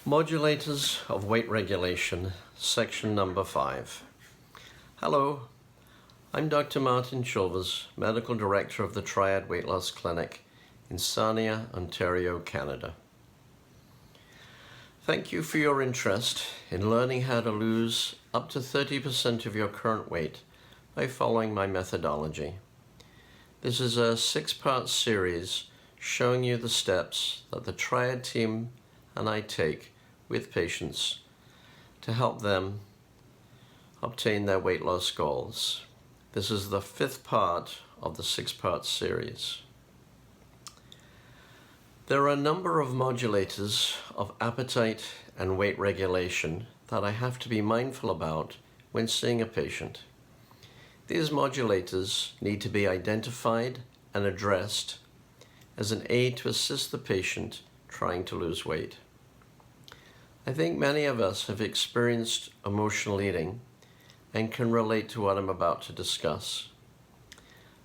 Modulators of Weight Regulation, section number 5. Hello, I'm Dr. Martyn Chilvers, Medical Director of the Triad Weight Loss Clinic in Sarnia, Ontario, Canada. Thank you for your interest in learning how to lose up to 30% of your current weight by following my methodology. This is a 6-part series showing you the steps that the Triad team and I take with patients to help them obtain their weight loss goals. This is the 5th part of the 6-part series. There are a number of modulators of appetite and weight regulation that I have to be mindful about when seeing a patient. These modulators need to be identified and addressed as an aid to assist the patient trying to lose weight. I think many of us have experienced emotional eating and can relate to what I'm about to discuss.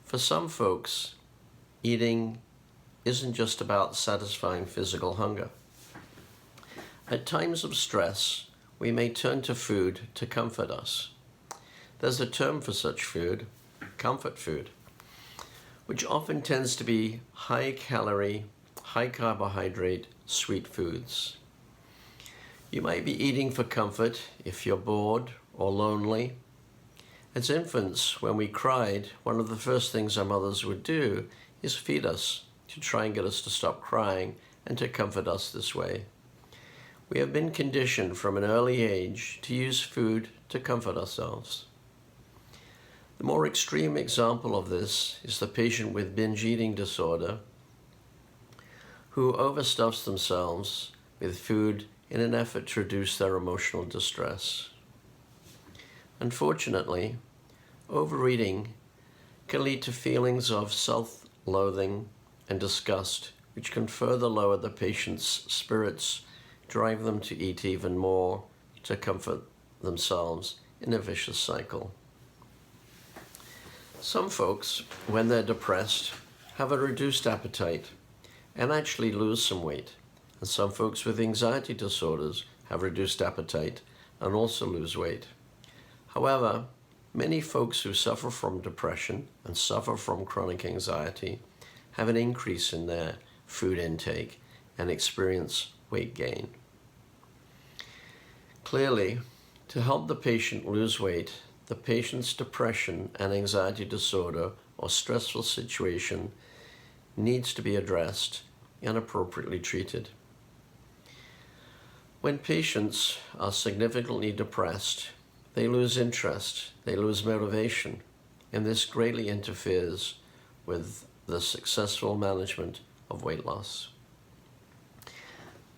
For some folks, eating isn't just about satisfying physical hunger. At times of stress, we may turn to food to comfort us. There's a term for such food, comfort food, which often tends to be high-calorie, high-carbohydrate, sweet foods. You might be eating for comfort if you're bored or lonely. As infants, when we cried, one of the first things our mothers would do is feed us to try and get us to stop crying and to comfort us this way. We have been conditioned from an early age to use food to comfort ourselves. The more extreme example of this is the patient with binge eating disorder who overstuffs themselves with food in an effort to reduce their emotional distress. Unfortunately, overeating can lead to feelings of self-loathing and disgust, which can further lower the patient's spirits, drive them to eat even more to comfort themselves in a vicious cycle. Some folks, when they're depressed, have a reduced appetite and actually lose some weight. And some folks with anxiety disorders have reduced appetite and also lose weight. However, many folks who suffer from depression and suffer from chronic anxiety have an increase in their food intake and experience weight gain. Clearly, to help the patient lose weight, the patient's depression and anxiety disorder or stressful situation needs to be addressed and appropriately treated. When patients are significantly depressed, they lose interest, they lose motivation, and this greatly interferes with the successful management of weight loss.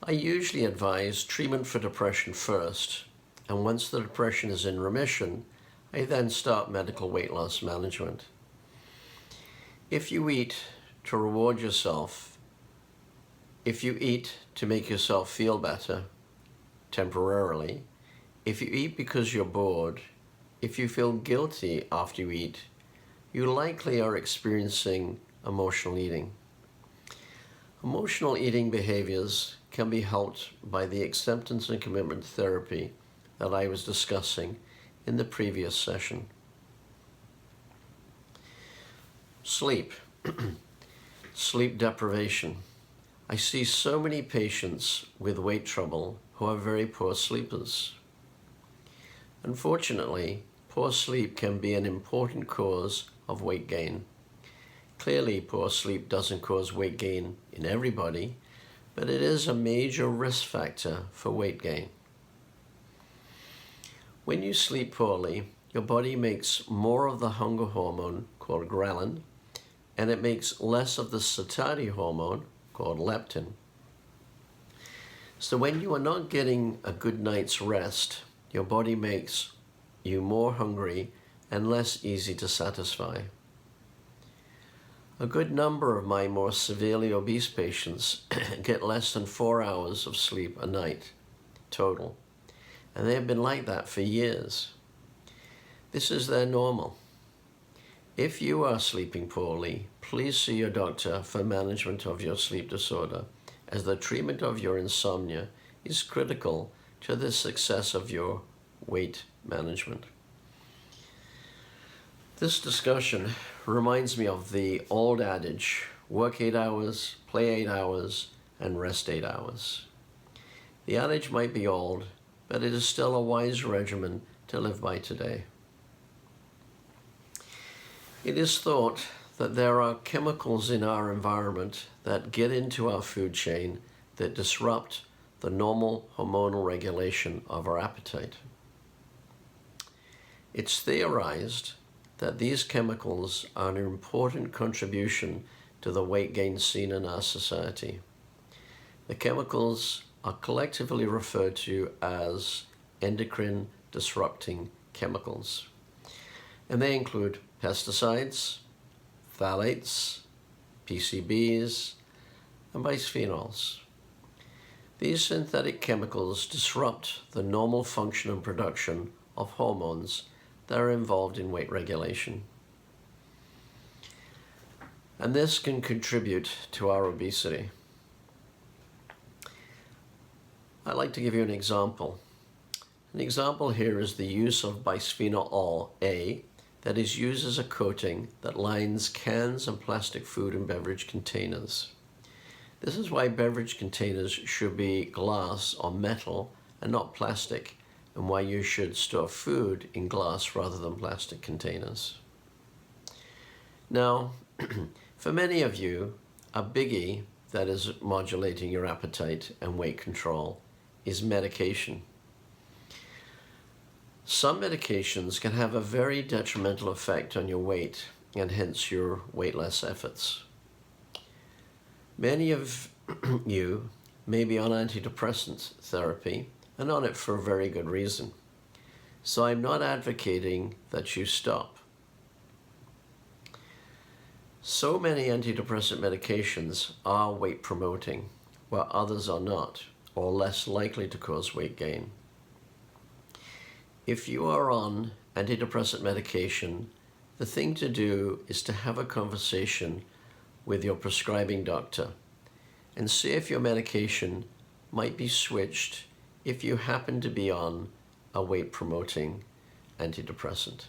I usually advise treatment for depression first, and once the depression is in remission, I then start medical weight loss management. If you eat to reward yourself, if you eat to make yourself feel better, temporarily, if you eat because you're bored, if you feel guilty after you eat, you likely are experiencing emotional eating. Emotional eating behaviors can be helped by the acceptance and commitment therapy that I was discussing in the previous session. Sleep. Sleep deprivation. I see so many patients with weight trouble who are very poor sleepers. Unfortunately, poor sleep can be an important cause of weight gain. Clearly, poor sleep doesn't cause weight gain in everybody, but it is a major risk factor for weight gain. When you sleep poorly, your body makes more of the hunger hormone called ghrelin, and it makes less of the satiety hormone called leptin. So when you are not getting a good night's rest, your body makes you more hungry and less easy to satisfy. A good number of my more severely obese patients get less than 4 hours of sleep a night total, and they have been like that for years. This is their normal. If you are sleeping poorly, please see your doctor for management of your sleep disorder, as the treatment of your insomnia is critical to the success of your weight management. This discussion reminds me of the old adage, work 8 hours, play 8 hours, and rest 8 hours. The adage might be old, but it is still a wise regimen to live by today. It is thought that there are chemicals in our environment that get into our food chain that disrupt the normal hormonal regulation of our appetite. It's theorized that these chemicals are an important contribution to the weight gain seen in our society. The chemicals are collectively referred to as endocrine disrupting chemicals, and they include pesticides, phthalates, PCBs, and bisphenols. These synthetic chemicals disrupt the normal function and production of hormones that are involved in weight regulation. And this can contribute to our obesity. I'd like to give you an example. An example here is the use of bisphenol A that is used as a coating that lines cans and plastic food and beverage containers. This is why beverage containers should be glass or metal and not plastic, and why you should store food in glass rather than plastic containers. Now, for many of you, a biggie that is modulating your appetite and weight control is medication. Some medications can have a very detrimental effect on your weight and hence your weight loss efforts. Many of you may be on antidepressant therapy and on it for a very good reason. So I'm not advocating that you stop. So many antidepressant medications are weight promoting, while others are not, or less likely to cause weight gain. If you are on antidepressant medication, the thing to do is to have a conversation with your prescribing doctor and see if your medication might be switched if you happen to be on a weight-promoting antidepressant.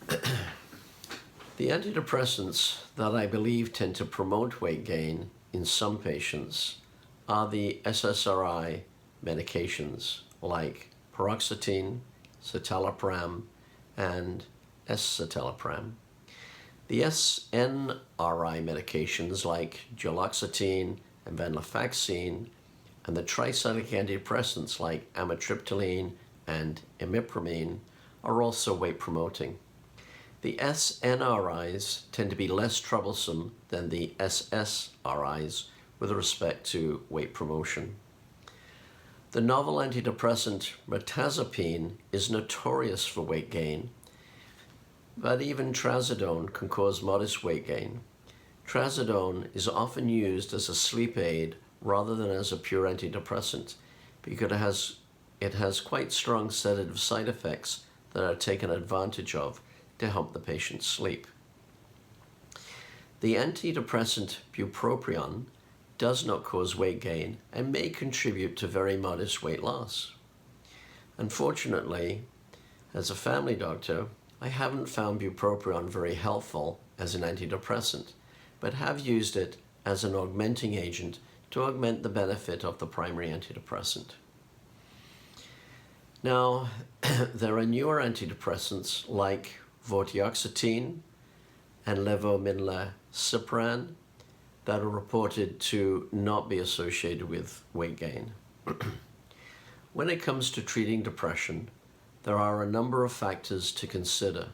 The antidepressants that I believe tend to promote weight gain in some patients are the SSRI medications like paroxetine, citalopram, and escitalopram. The SNRI medications like duloxetine and venlafaxine, and the tricyclic antidepressants like amitriptyline and imipramine are also weight promoting. The SNRIs tend to be less troublesome than the SSRIs with respect to weight promotion. The novel antidepressant mirtazapine is notorious for weight gain, but even trazodone can cause modest weight gain. Trazodone is often used as a sleep aid rather than as a pure antidepressant because it has quite strong sedative side effects that are taken advantage of to help the patient sleep. The antidepressant bupropion does not cause weight gain and may contribute to very modest weight loss. Unfortunately, as a family doctor, I haven't found bupropion very helpful as an antidepressant, but have used it as an augmenting agent to augment the benefit of the primary antidepressant. Now, there are newer antidepressants like vortioxetine and levomincipran that are reported to not be associated with weight gain. When it comes to treating depression, there are a number of factors to consider.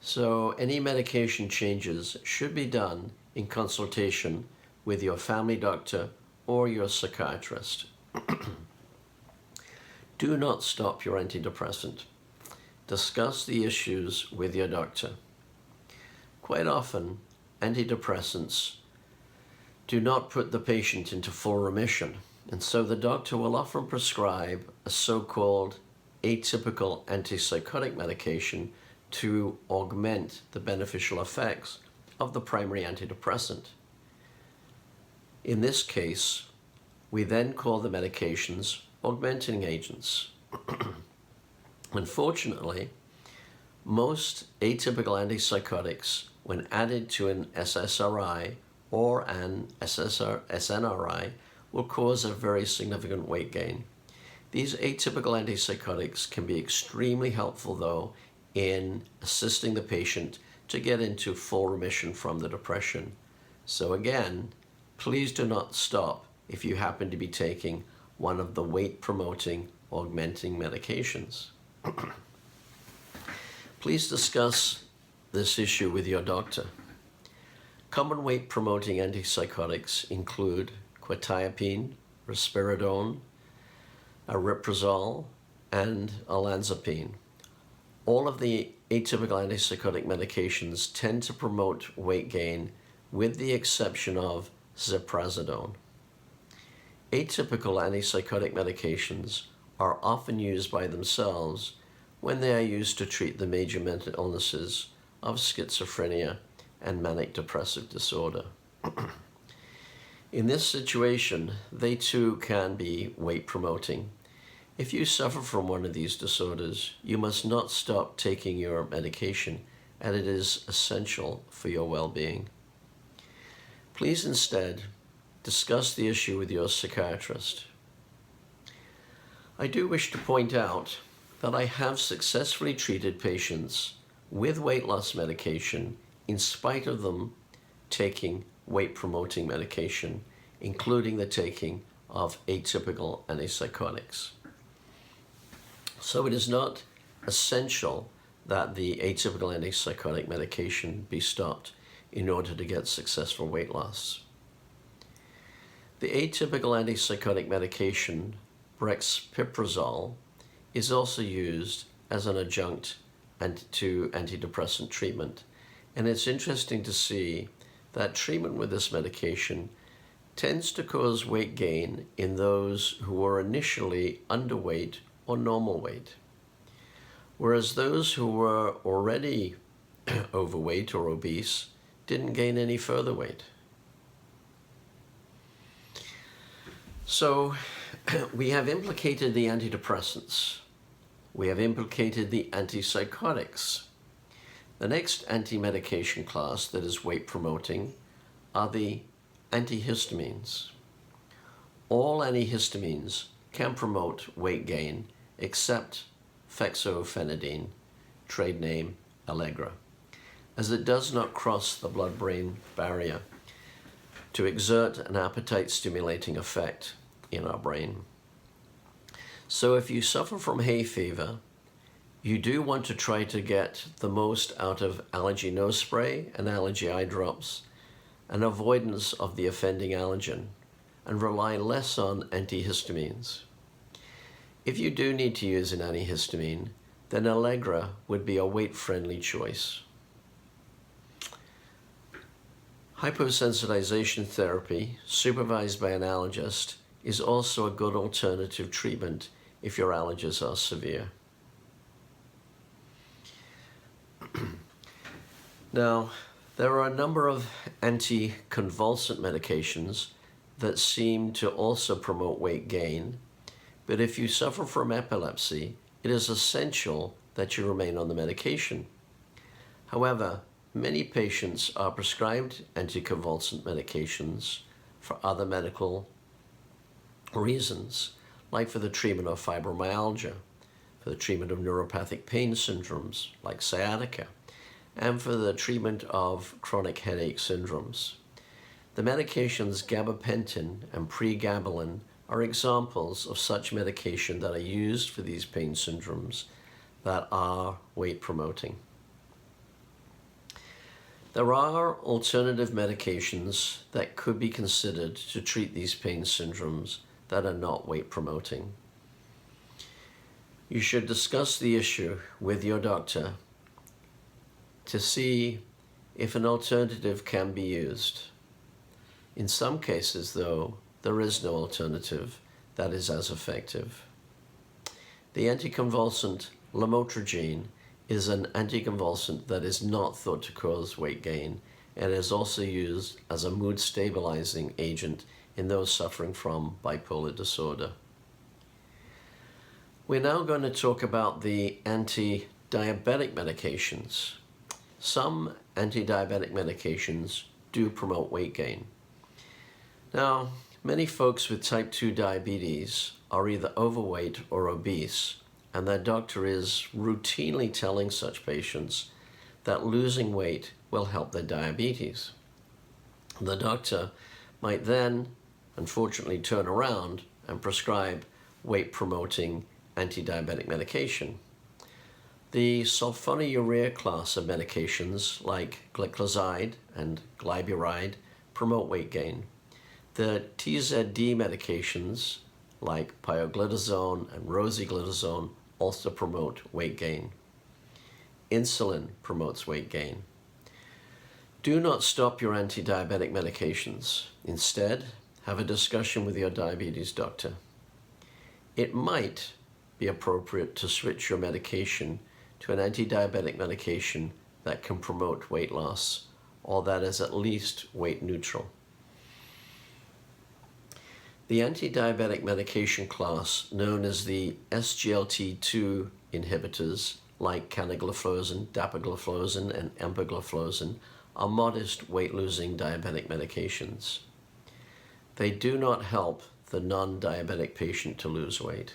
So any medication changes should be done in consultation with your family doctor or your psychiatrist. Do not stop your antidepressant. Discuss the issues with your doctor. Quite often, antidepressants do not put the patient into full remission, and so the doctor will often prescribe a so-called atypical antipsychotic medication to augment the beneficial effects of the primary antidepressant. In this case, We then call the medications augmenting agents. Unfortunately, most atypical antipsychotics, when added to an SSRI or an SNRI, will cause a very significant weight gain. These atypical antipsychotics can be extremely helpful, though, in assisting the patient to get into full remission from the depression. So again, please do not stop if you happen to be taking one of the weight-promoting augmenting medications. Please discuss this issue with your doctor. Common weight-promoting antipsychotics include quetiapine, risperidone, aripiprazole, and olanzapine. All of the atypical antipsychotic medications tend to promote weight gain, with the exception of ziprasidone. Atypical antipsychotic medications are often used by themselves when they are used to treat the major mental illnesses of schizophrenia and manic depressive disorder. In this situation, they too can be weight promoting. If you suffer from one of these disorders, you must not stop taking your medication, and it is essential for your well-being. Please instead discuss the issue with your psychiatrist. I do wish to point out that I have successfully treated patients with weight loss medication in spite of them taking weight-promoting medication, including the taking of atypical antipsychotics. So it is not essential that the atypical antipsychotic medication be stopped in order to get successful weight loss. The atypical antipsychotic medication, brexpiprazole, is also used as an adjunct to antidepressant treatment. And it's interesting to see that treatment with this medication tends to cause weight gain in those who were initially underweight or normal weight, whereas those who were already overweight or obese didn't gain any further weight. So we have implicated the antidepressants. We have implicated the antipsychotics. The next anti-medication class that is weight promoting are the antihistamines. All antihistamines can promote weight gain except fexofenadine, trade name Allegra, as it does not cross the blood-brain barrier to exert an appetite-stimulating effect in our brain. So if you suffer from hay fever, you do want to try to get the most out of allergy nose spray and allergy eye drops, and avoidance of the offending allergen, and rely less on antihistamines. If you do need to use an antihistamine, then Allegra would be a weight-friendly choice. Hyposensitization therapy, supervised by an allergist, is also a good alternative treatment if your allergies are severe. Now, there are a number of anticonvulsant medications that seem to also promote weight gain, but if you suffer from epilepsy, it is essential that you remain on the medication. However, many patients are prescribed anticonvulsant medications for other medical reasons, like for the treatment of fibromyalgia, for the treatment of neuropathic pain syndromes like sciatica, and for the treatment of chronic headache syndromes. The medications gabapentin and pregabalin are examples of such medication that are used for these pain syndromes that are weight promoting. There are alternative medications that could be considered to treat these pain syndromes that are not weight promoting. You should discuss the issue with your doctor to see if an alternative can be used. In some cases, though, there is no alternative that is as effective. The anticonvulsant lamotrigine is an anticonvulsant that is not thought to cause weight gain, and is also used as a mood stabilizing agent in those suffering from bipolar disorder. We're now going to talk about the anti-diabetic medications. Some anti-diabetic medications do promote weight gain. Now, many folks with type 2 diabetes are either overweight or obese, and their doctor is routinely telling such patients that losing weight will help their diabetes. The doctor might then, unfortunately, turn around and prescribe weight-promoting anti-diabetic medication. The sulfonylurea class of medications like gliclazide and glyburide promote weight gain. The TZD medications like pioglitazone and rosiglitazone also promote weight gain. Insulin promotes weight gain. Do not stop your anti-diabetic medications. Instead, have a discussion with your diabetes doctor. It might be appropriate to switch your medication to an anti-diabetic medication that can promote weight loss, or that is at least weight neutral. The anti-diabetic medication class, known as the SGLT2 inhibitors, like canagliflozin, dapagliflozin, and empagliflozin, are modest weight-losing diabetic medications. They do not help the non-diabetic patient to lose weight.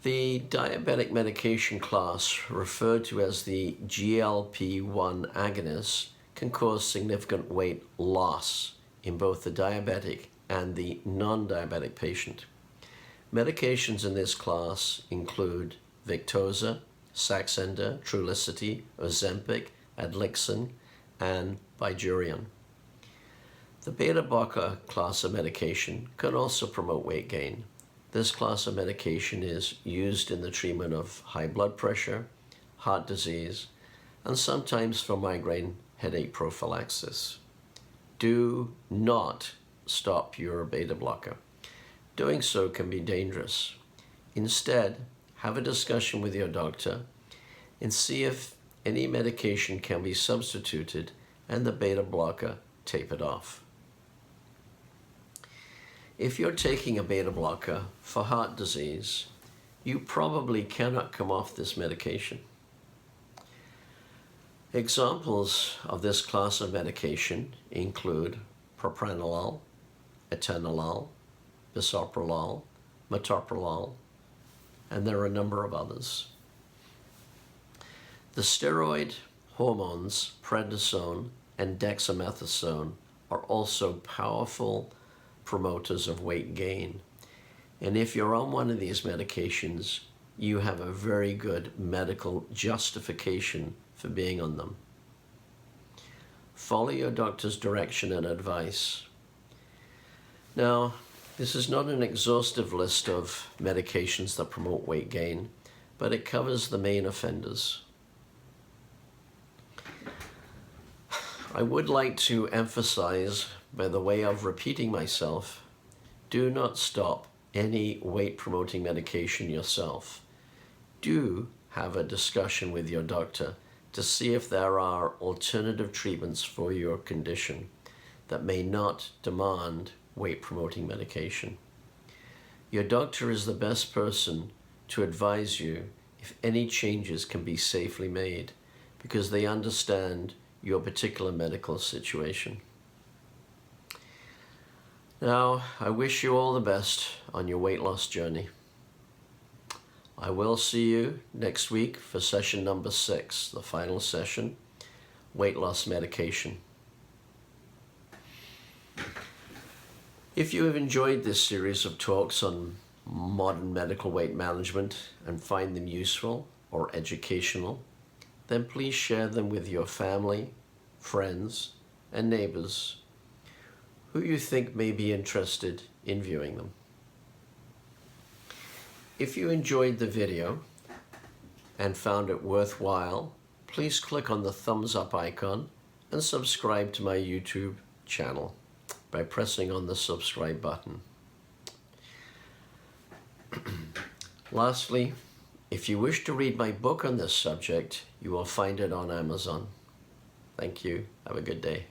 The diabetic medication class, referred to as the GLP-1 agonists, can cause significant weight loss in both the diabetic and the non-diabetic patient. Medications in this class include Victoza, Saxenda, Trulicity, Ozempic, Adlixin, and Bydureon. The beta blocker class of medication can also promote weight gain. This class of medication is used in the treatment of high blood pressure, heart disease, and sometimes for migraine headache prophylaxis. Do not stop your beta blocker. Doing so can be dangerous. Instead, have a discussion with your doctor and see if any medication can be substituted and the beta blocker tapered off. If you're taking a beta blocker for heart disease, you probably cannot come off this medication. Examples of this class of medication include propranolol, atenolol, bisoprolol, metoprolol, and there are a number of others. The steroid hormones prednisone and dexamethasone are also powerful promoters of weight gain. And if you're on one of these medications, you have a very good medical justification for being on them. Follow your doctor's direction and advice. Now, this is not an exhaustive list of medications that promote weight gain, but it covers the main offenders. I would like to emphasize, by the way of repeating myself, do not stop any weight-promoting medication yourself. Do have a discussion with your doctor to see if there are alternative treatments for your condition that may not demand weight-promoting medication. Your doctor is the best person to advise you if any changes can be safely made because they understand your particular medical situation. Now, I wish you all the best on your weight loss journey. I will see you next week for session number 6, the final session, weight loss medication. If you have enjoyed this series of talks on modern medical weight management and find them useful or educational, then please share them with your family, friends, and neighbors who you think may be interested in viewing them. If you enjoyed the video and found it worthwhile, please click on the thumbs up icon and subscribe to my YouTube channel by pressing on the subscribe button. Lastly, if you wish to read my book on this subject, you will find it on Amazon. Thank you. Have a good day.